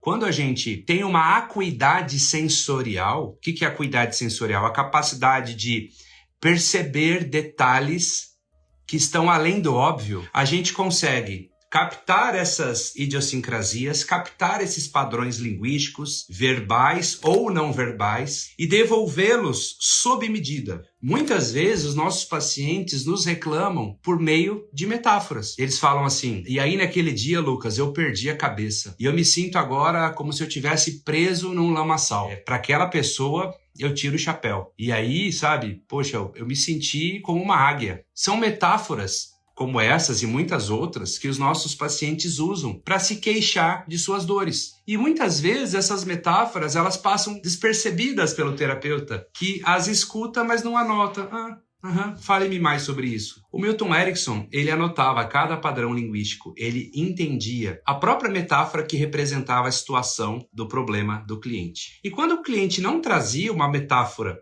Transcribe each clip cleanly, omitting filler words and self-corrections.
Quando a gente tem uma acuidade sensorial, o que é acuidade sensorial? A capacidade de perceber detalhes que estão além do óbvio, a gente consegue captar essas idiosincrasias, captar esses padrões linguísticos, verbais ou não verbais, e devolvê-los sob medida. Muitas vezes os nossos pacientes nos reclamam por meio de metáforas. Eles falam assim: e aí naquele dia, Lucas, eu perdi a cabeça. E eu me sinto agora como se eu tivesse preso num lamaçal. Para aquela pessoa, eu tiro o chapéu. E aí, sabe, poxa, eu me senti como uma águia. São metáforas como essas e muitas outras que os nossos pacientes usam para se queixar de suas dores. E muitas vezes essas metáforas, elas passam despercebidas pelo terapeuta, que as escuta, mas não anota. Fale-me mais sobre isso. O Milton Erickson, ele anotava cada padrão linguístico, ele entendia a própria metáfora que representava a situação do problema do cliente. E quando o cliente não trazia uma metáfora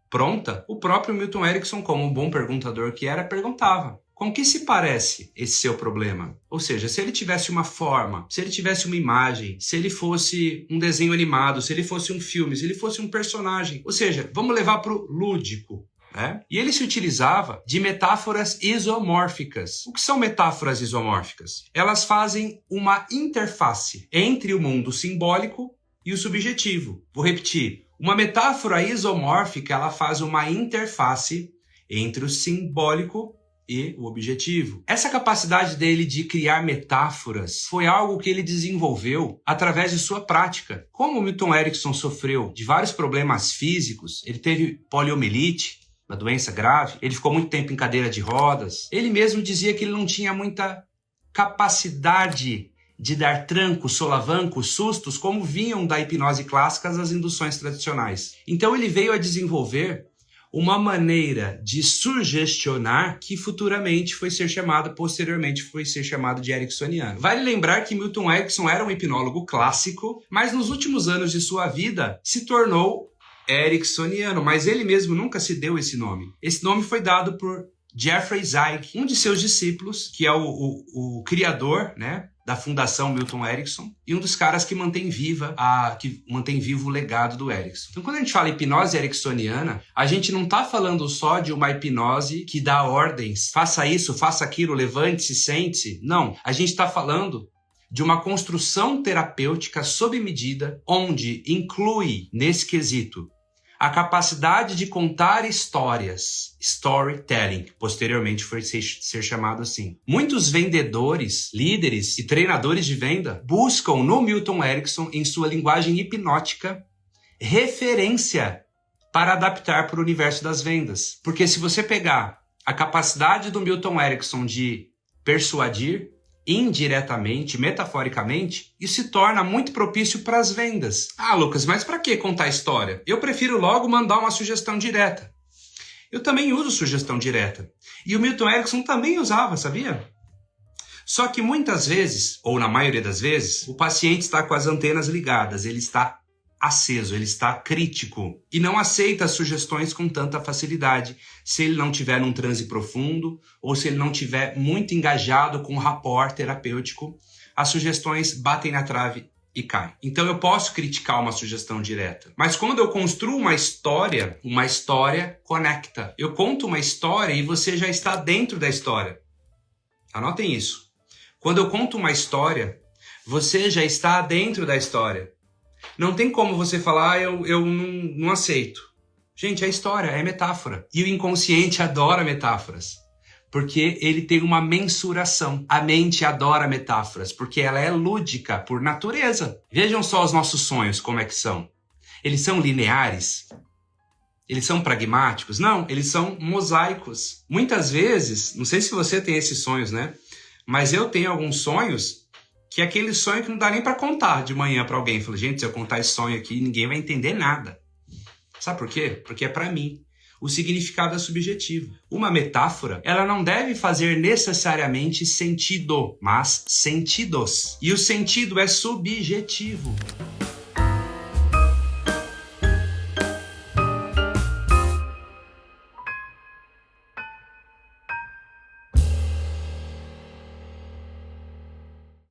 pronta, o próprio Milton Erickson, como um bom perguntador que era, perguntava: com que se parece esse seu problema? Ou seja, se ele tivesse uma forma, se ele tivesse uma imagem, se ele fosse um desenho animado, se ele fosse um filme, se ele fosse um personagem. Ou seja, vamos levar para o lúdico, né? E ele se utilizava de metáforas isomórficas. O que são metáforas isomórficas? Elas fazem uma interface entre o mundo simbólico e o subjetivo. Vou repetir. Uma metáfora isomórfica, ela faz uma interface entre o simbólico e o objetivo. Essa capacidade dele de criar metáforas foi algo que ele desenvolveu através de sua prática. Como o Milton Erickson sofreu de vários problemas físicos, ele teve poliomielite, uma doença grave, ele ficou muito tempo em cadeira de rodas, ele mesmo dizia que ele não tinha muita capacidade de dar trancos, solavancos, sustos, como vinham da hipnose clássica as induções tradicionais. Então ele veio a desenvolver uma maneira de sugestionar que posteriormente foi ser chamado de ericksoniano. Vale lembrar que Milton Erickson era um hipnólogo clássico, mas nos últimos anos de sua vida se tornou ericksoniano, mas ele mesmo nunca se deu esse nome. Esse nome foi dado por Jeffrey Zeig, um de seus discípulos, que é o criador, né, da Fundação Milton Erickson, e um dos caras que mantém vivo o legado do Erickson. Então, quando a gente fala hipnose ericksoniana, a gente não está falando só de uma hipnose que dá ordens, faça isso, faça aquilo, levante-se, sente-se. Não, a gente está falando de uma construção terapêutica sob medida, onde inclui, nesse quesito, a capacidade de contar histórias, storytelling, que posteriormente foi ser chamado assim. Muitos vendedores, líderes e treinadores de venda buscam no Milton Erickson, em sua linguagem hipnótica, referência para adaptar para o universo das vendas. Porque se você pegar a capacidade do Milton Erickson de persuadir, indiretamente, metaforicamente, isso se torna muito propício para as vendas. Ah, Lucas, mas para que contar história? Eu prefiro logo mandar uma sugestão direta. Eu também uso sugestão direta. E o Milton Erickson também usava, sabia? Só que muitas vezes, ou na maioria das vezes, o paciente está com as antenas ligadas, ele está aceso, ele está crítico e não aceita as sugestões com tanta facilidade se ele não tiver num transe profundo ou se ele não tiver muito engajado com o rapport terapêutico. As sugestões batem na trave e caem. Então eu posso criticar uma sugestão direta, mas quando eu construo uma história conecta. Eu conto uma história e você já está dentro da história. Anotem isso. Quando eu conto uma história, você já está dentro da história. Não tem como você falar, eu não aceito. Gente, é história, é metáfora. E o inconsciente adora metáforas, porque ele tem uma mensuração. A mente adora metáforas, porque ela é lúdica por natureza. Vejam só os nossos sonhos, como é que são. Eles são lineares? Eles são pragmáticos? Não, eles são mosaicos. Muitas vezes, não sei se você tem esses sonhos, né? Mas eu tenho alguns sonhos que é aquele sonho que não dá nem para contar de manhã para alguém. Falei, gente, se eu contar esse sonho aqui, ninguém vai entender nada. Sabe por quê? Porque é para mim. O significado é subjetivo. Uma metáfora, ela não deve fazer necessariamente sentido, mas sentidos. E o sentido é subjetivo.